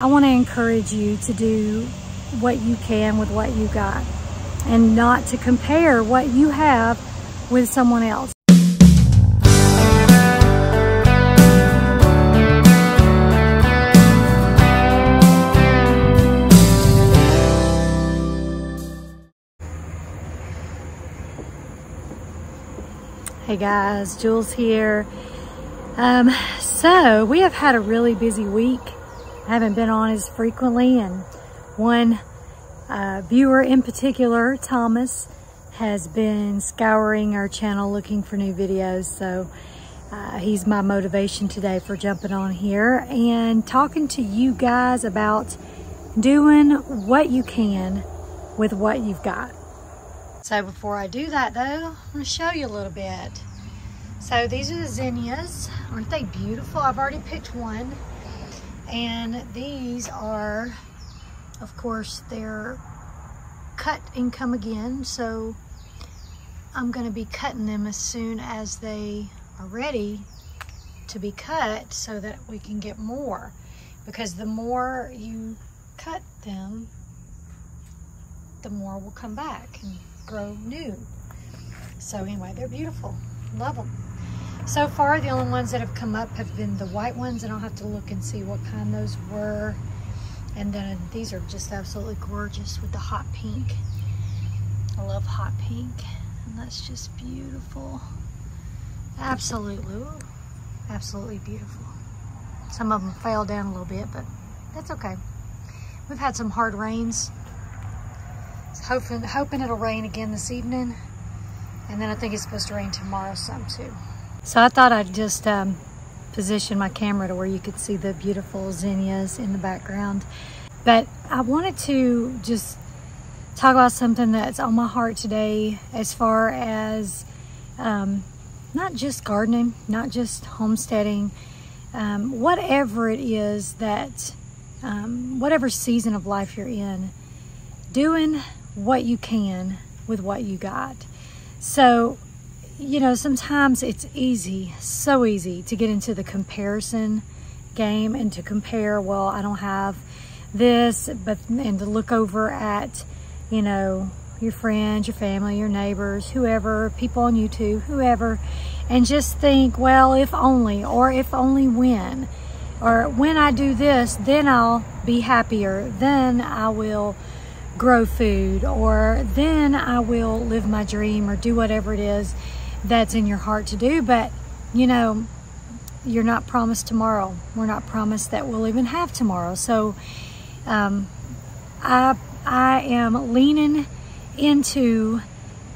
I want to encourage you to do what you can with what you got and not to compare what you have with someone else. Hey guys, Jules here. So we have had a really busy week. I haven't been on as frequently, and one viewer in particular, Thomas, has been scouring our channel looking for new videos. So he's my motivation today for jumping on here and talking to you guys about doing what you can with what you've got. So before I do that though, I'm going to show you a little bit. So these are the zinnias. Aren't they beautiful? I've already picked one. And these are, of course, they're cut and come again. So I'm going to be cutting them as soon as they are ready to be cut so that we can get more. Because the more you cut them, the more will come back and grow new. So anyway, they're beautiful. Love them. So far, the only ones that have come up have been the white ones, and I'll have to look and see what kind those were. And then these are just absolutely gorgeous with the hot pink. I love hot pink, and that's just beautiful. Absolutely, absolutely beautiful. Some of them fell down a little bit, but that's okay. We've had some hard rains. So hoping it'll rain again this evening, and then I think it's supposed to rain tomorrow some too. So I thought I'd just position my camera to where you could see the beautiful zinnias in the background. But I wanted to just talk about something that's on my heart today as far as not just gardening, not just homesteading, whatever it is that, whatever season of life you're in, doing what you can with what you got. So, you know, sometimes it's easy, so easy to get into the comparison game and to compare, well, I don't have this, and to look over at, you know, your friends, your family, your neighbors, whoever, people on YouTube, whoever, and just think, well, if only, or if only when, or when I do this, then I'll be happier, then I will grow food, or then I will live my dream, or do whatever it is that's in your heart to do. But you know, you're not promised tomorrow. We're not promised that we'll even have tomorrow. So I am leaning into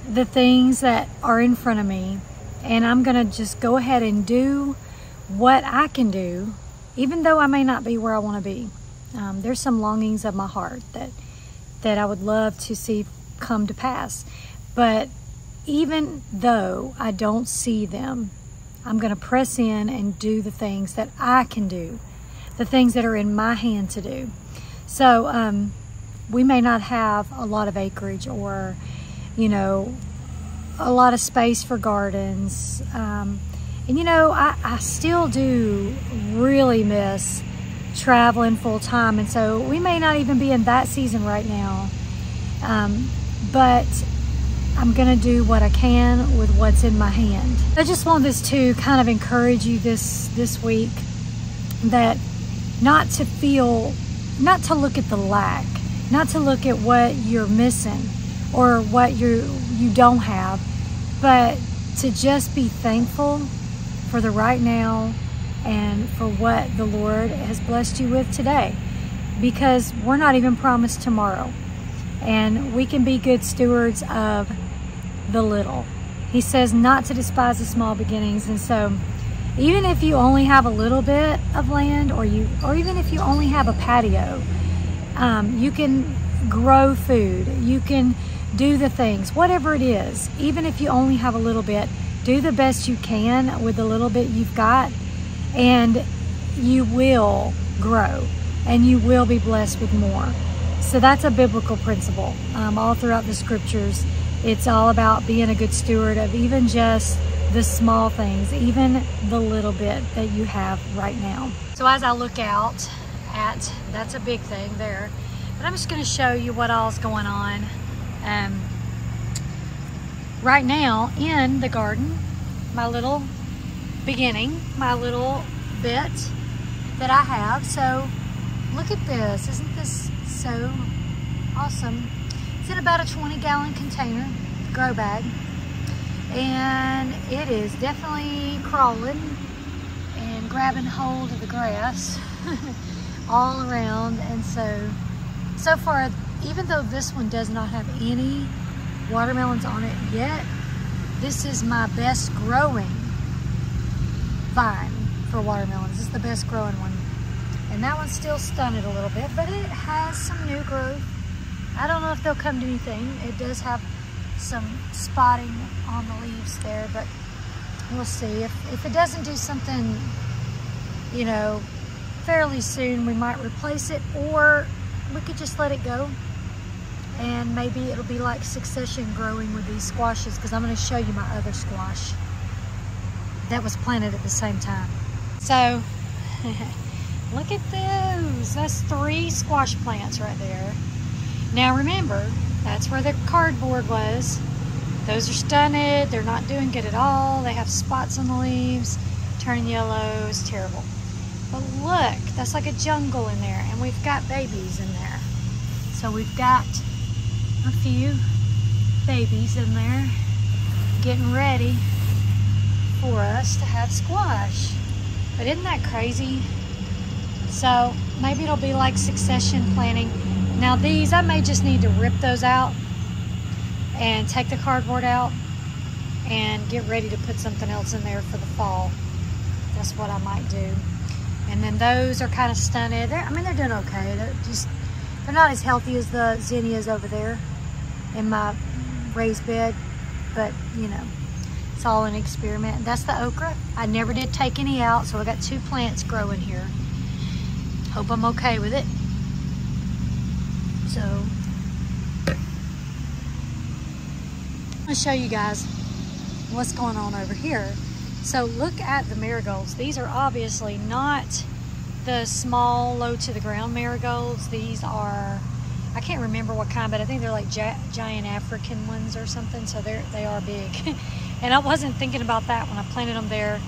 the things that are in front of me, and I'm gonna just go ahead and do what I can do, even though I may not be where I want to be. There's some longings of my heart that I would love to see come to pass. But even though I don't see them, I'm going to press in and do the things that I can do, the things that are in my hand to do. So we may not have a lot of acreage or, you know, a lot of space for gardens. And, you know, I still do really miss traveling full time, and so we may not even be in that season right now, but I'm gonna do what I can with what's in my hand. I just want this to kind of encourage you this week, that not to look at the lack, not to look at what you're missing or what you don't have, but to just be thankful for the right now and for what the Lord has blessed you with today, because we're not even promised tomorrow, and we can be good stewards of the little. He says not to despise the small beginnings. And so even if you only have a little bit of land, or even if you only have a patio, you can grow food, you can do the things, whatever it is. Even if you only have a little bit, do the best you can with the little bit you've got, and you will grow and you will be blessed with more. So that's a biblical principle. All throughout the scriptures, it's all about being a good steward of even just the small things, even the little bit that you have right now. So as I look out at. That's a big thing there. But I'm just going to show you what all's going on right now in the garden. My little beginning, my little bit that I have. So look at this. Isn't this so awesome? It's in about a 20-gallon container, grow bag. And it is definitely crawling and grabbing hold of the grass all around. And so far, even though this one does not have any watermelons on it yet, this is my best growing vine for watermelons. This is the best growing one. And that one's still stunted a little bit, but it has some new growth. I don't know if they'll come to anything. It does have some spotting on the leaves there, but we'll see. If it doesn't do something, you know, fairly soon, we might replace it, or we could just let it go. And maybe it'll be like succession growing with these squashes, because I'm going to show you my other squash that was planted at the same time. So look at those. That's 3 squash plants right there. Now remember, that's where the cardboard was. Those are stunted. They're not doing good at all. They have spots on the leaves, turning yellow. It's terrible. But look, that's like a jungle in there, and we've got babies in there. So we've got a few babies in there getting ready for us to have squash. But isn't that crazy? So maybe it'll be like succession planting. Now these, I may just need to rip those out and take the cardboard out and get ready to put something else in there for the fall. That's what I might do. And then those are kind of stunted. They're doing okay. They're not as healthy as the zinnias over there in my raised bed, but you know, it's all an experiment. That's the okra. I never did take any out, so I got 2 plants growing here. Hope I'm okay with it. So I'm gonna show you guys what's going on over here. So look at the marigolds. These are obviously not the small, low to the ground marigolds. These are, I can't remember what kind, but I think they're like giant African ones or something. So they are big. And I wasn't thinking about that when I planted them there.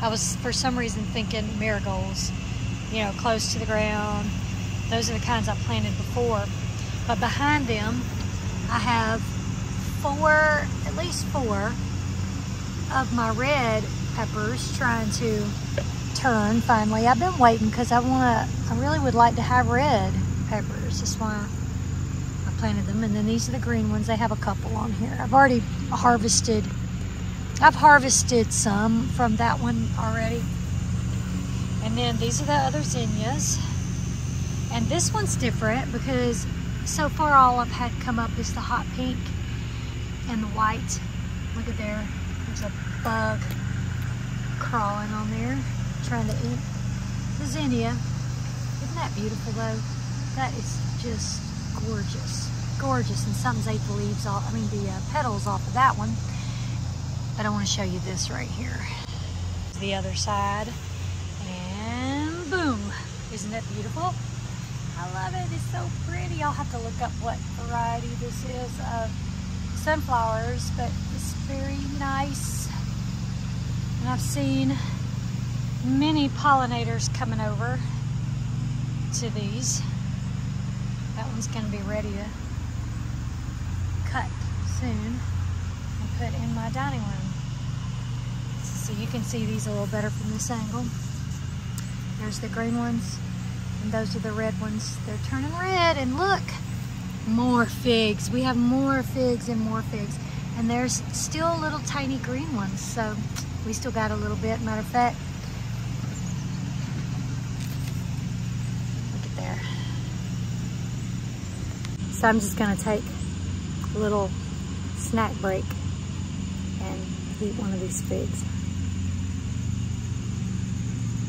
I was, for some reason, thinking marigolds, you know, close to the ground. Those are the kinds I planted before. But behind them, I have at least four of my red peppers trying to turn finally. I've been waiting because I really would like to have red peppers. That's why I planted them. And then these are the green ones. They have a couple on here. I've harvested some from that one already. And then these are the other zinnias. And this one's different because so far all I've had come up is the hot pink and the white. Look at there. There's a bug crawling on there trying to eat the zinnia. Isn't that beautiful though? That is just gorgeous. Gorgeous. And something's ate the leaves off, the petals off of that one. But I want to show you this right here. The other side. And boom. Isn't that beautiful? I love it. It's so pretty. I'll have to look up what variety this is of sunflowers, but it's very nice. And I've seen many pollinators coming over to these. That one's going to be ready to cut soon and put in my dining room. So you can see these a little better from this angle. There's the green ones. And those are the red ones. They're turning red, and look, more figs. We have more figs and more figs. And there's still little tiny green ones, so we still got a little bit. Matter of fact, look at there. So I'm just gonna take a little snack break and eat one of these figs.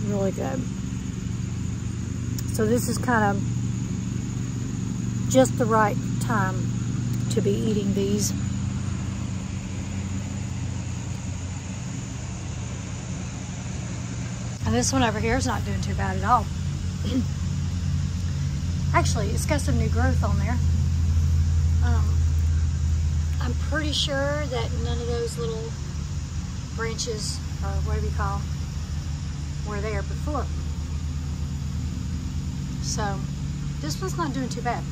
Really good. So this is kind of just the right time to be eating these. And this one over here is not doing too bad at all. Actually, it's got some new growth on there. I'm pretty sure that none of those little branches, or whatever you call them, were there before. So this one's not doing too bad.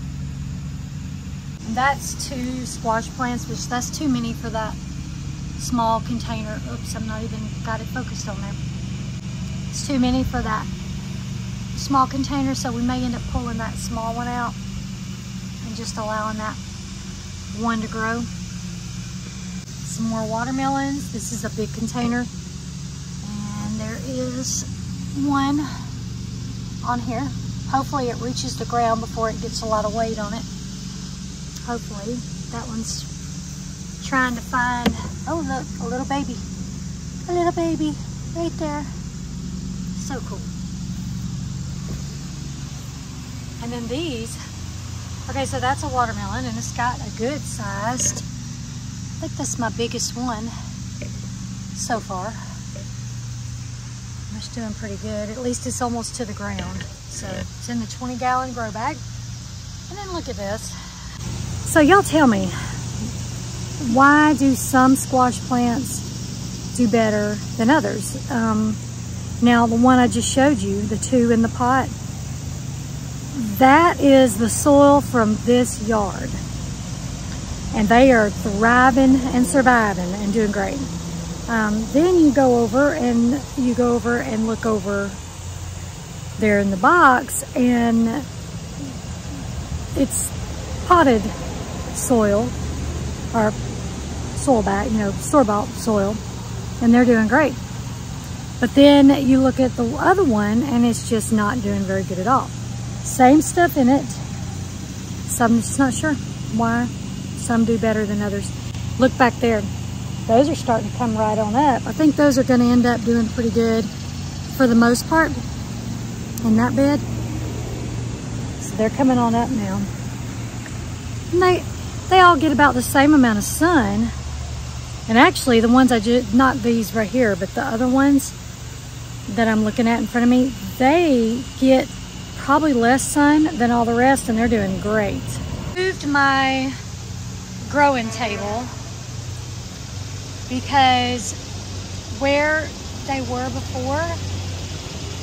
And that's 2 squash plants, which that's too many for that small container. Oops, I'm not even got it focused on there. It's too many for that small container, so we may end up pulling that small one out and just allowing that one to grow. Some more watermelons. This is a big container, and there is one on here. Hopefully it reaches the ground before it gets a lot of weight on it. Hopefully. That one's trying to find, oh look, a little baby. A little baby right there. So cool. And then these, okay, so that's a watermelon, and it's got a good sized, I think that's my biggest one so far. It's doing pretty good. At least it's almost to the ground. So it's in the 20-gallon grow bag. And then look at this. So y'all tell me, why do some squash plants do better than others? Now the one I just showed you, the 2 in the pot, that is the soil from this yard. And they are thriving and surviving and doing great. Then you go over and look over there in the box, and it's potted soil, or soil bag, you know, store-bought soil, and they're doing great. But then you look at the other one, and it's just not doing very good at all. Same stuff in it. So I'm just not sure why some do better than others. Look back there. Those are starting to come right on up. I think those are going to end up doing pretty good for the most part in that bed. So they're coming on up now. And they all get about the same amount of sun. And actually the ones I just, not these right here, but the other ones that I'm looking at in front of me, they get probably less sun than all the rest, and they're doing great. Moved my growing table because where they were before,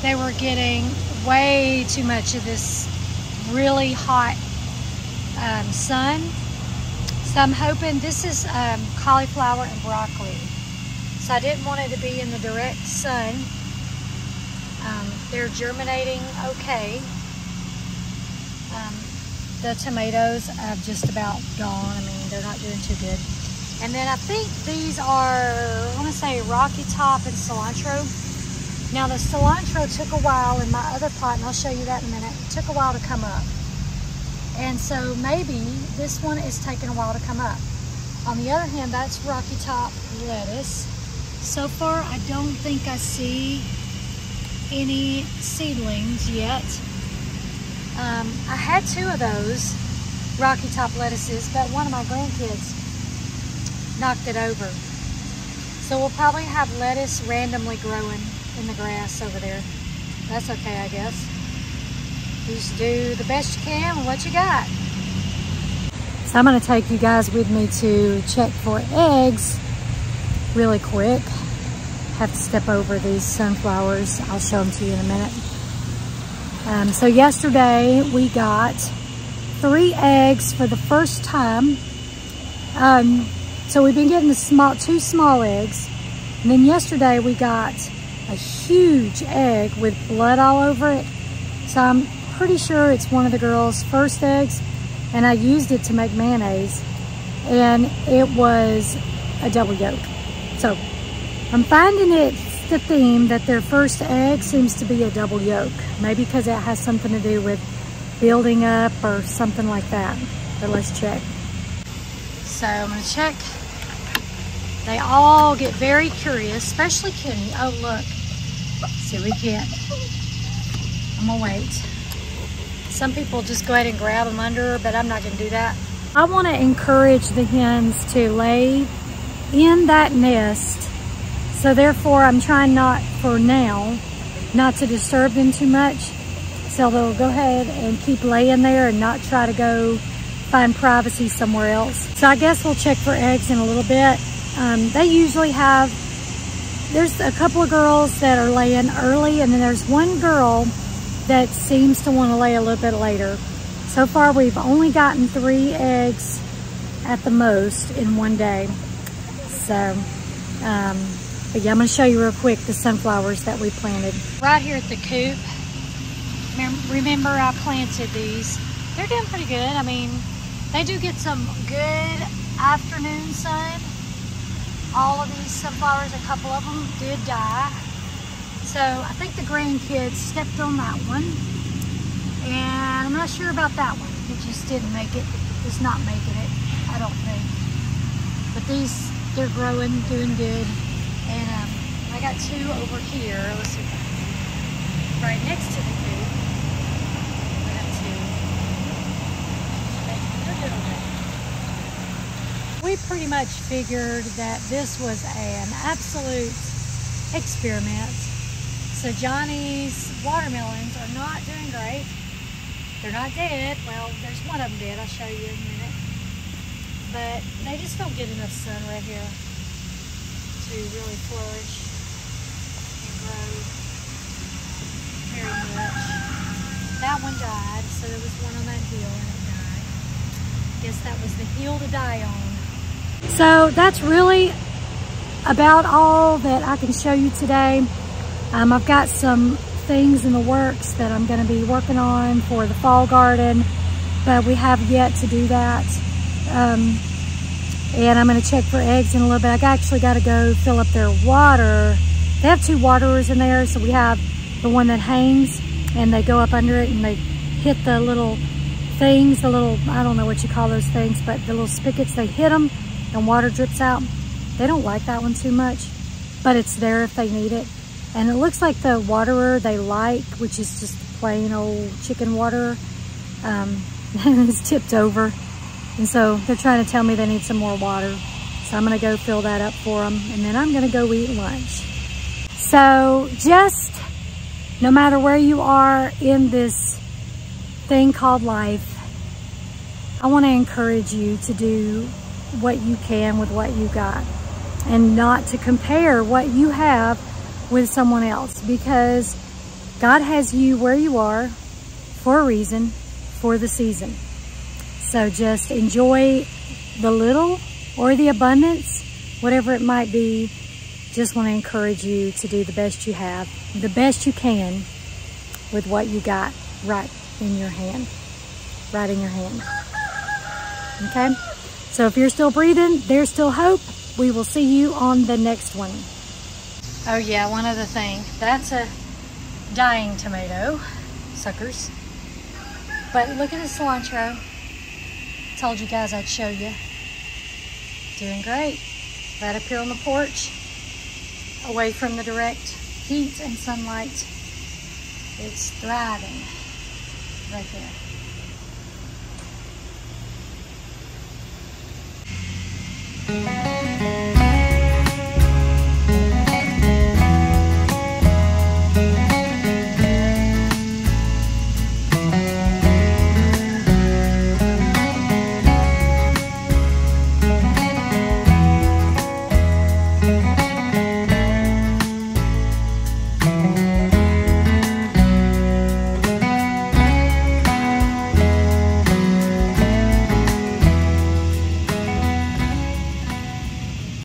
they were getting way too much of this really hot sun. So I'm hoping, this is cauliflower and broccoli. So I didn't want it to be in the direct sun. They're germinating okay. The tomatoes have just about gone. I mean, they're not doing too good. And then I think these are, I want to say Rocky Top and cilantro. Now the cilantro took a while in my other pot, and I'll show you that in a minute. It took a while to come up. And so maybe this one is taking a while to come up. On the other hand, that's Rocky Top lettuce. So far, I don't think I see any seedlings yet. I had 2 of those Rocky Top lettuces, but one of my grandkids knocked it over. So we'll probably have lettuce randomly growing in the grass over there. That's okay, I guess. You just do the best you can with what you got. So I'm going to take you guys with me to check for eggs really quick. Have to step over these sunflowers. I'll show them to you in a minute. So yesterday we got 3 eggs for the first time. So we've been getting the 2 small eggs. And then yesterday we got a huge egg with blood all over it. So I'm pretty sure it's one of the girls' first eggs. And I used it to make mayonnaise. And it was a double yolk. So I'm finding it's the theme that their first egg seems to be a double yolk. Maybe because it has something to do with building up or something like that. But let's check. So I'm going to check. They all get very curious, especially Kenny. Oh, look. See, we can't. I'm going to wait. Some people just go ahead and grab them under her, but I'm not going to do that. I want to encourage the hens to lay in that nest. So therefore, I'm trying not to disturb them too much. So they'll go ahead and keep laying there and not try to go find privacy somewhere else. So I guess we'll check for eggs in a little bit. They usually have, there's a couple of girls that are laying early, and then there's one girl that seems to want to lay a little bit later. So far we've only gotten 3 eggs at the most in one day. So, but yeah, I'm gonna show you real quick the sunflowers that we planted. Right here at the coop, remember I planted these. They're doing pretty good. I mean, they do get some good afternoon sun. All of these sunflowers, a couple of them did die. So I think the grandkids stepped on that one. And I'm not sure about that one. It just didn't make it. It's not making it, I don't think. But these, they're growing, doing good. And I got 2 over here. Let's see. Right next to the coop. I got 2. They're doing good. We pretty much figured that this was an absolute experiment. So Johnny's watermelons are not doing great. They're not dead. Well, there's one of them dead. I'll show you in a minute. But they just don't get enough sun right here to really flourish and grow very much. That one died, so there was one on that hill and it died. Guess that was the hill to die on. So that's really about all that I can show you today. I've got some things in the works that I'm going to be working on for the fall garden, but we have yet to do that. And I'm going to check for eggs in a little bit. I actually got to go fill up their water. They have 2 waterers in there, so we have the one that hangs and they go up under it and they hit the little things, the little, I don't know what you call those things, but the little spigots, they hit them and water drips out. They don't like that one too much, but it's there if they need it. And it looks like the waterer they like, which is just plain old chicken water, is tipped over. And so they're trying to tell me they need some more water. So I'm gonna go fill that up for them, and then I'm gonna go eat lunch. So just, no matter where you are in this thing called life, I wanna encourage you to do what you can with what you got, and not to compare what you have with someone else, because God has you where you are for a reason, for the season. So just enjoy the little or the abundance, whatever it might be. Just want to encourage you to do the best you have, the best you can with what you got right in your hand, right in your hand. Okay? So if you're still breathing, there's still hope. We will see you on the next one. Oh yeah, one other thing. That's a dying tomato, suckers. But look at the cilantro. Told you guys I'd show you. Doing great. Right up here on the porch, away from the direct heat and sunlight. It's thriving right there.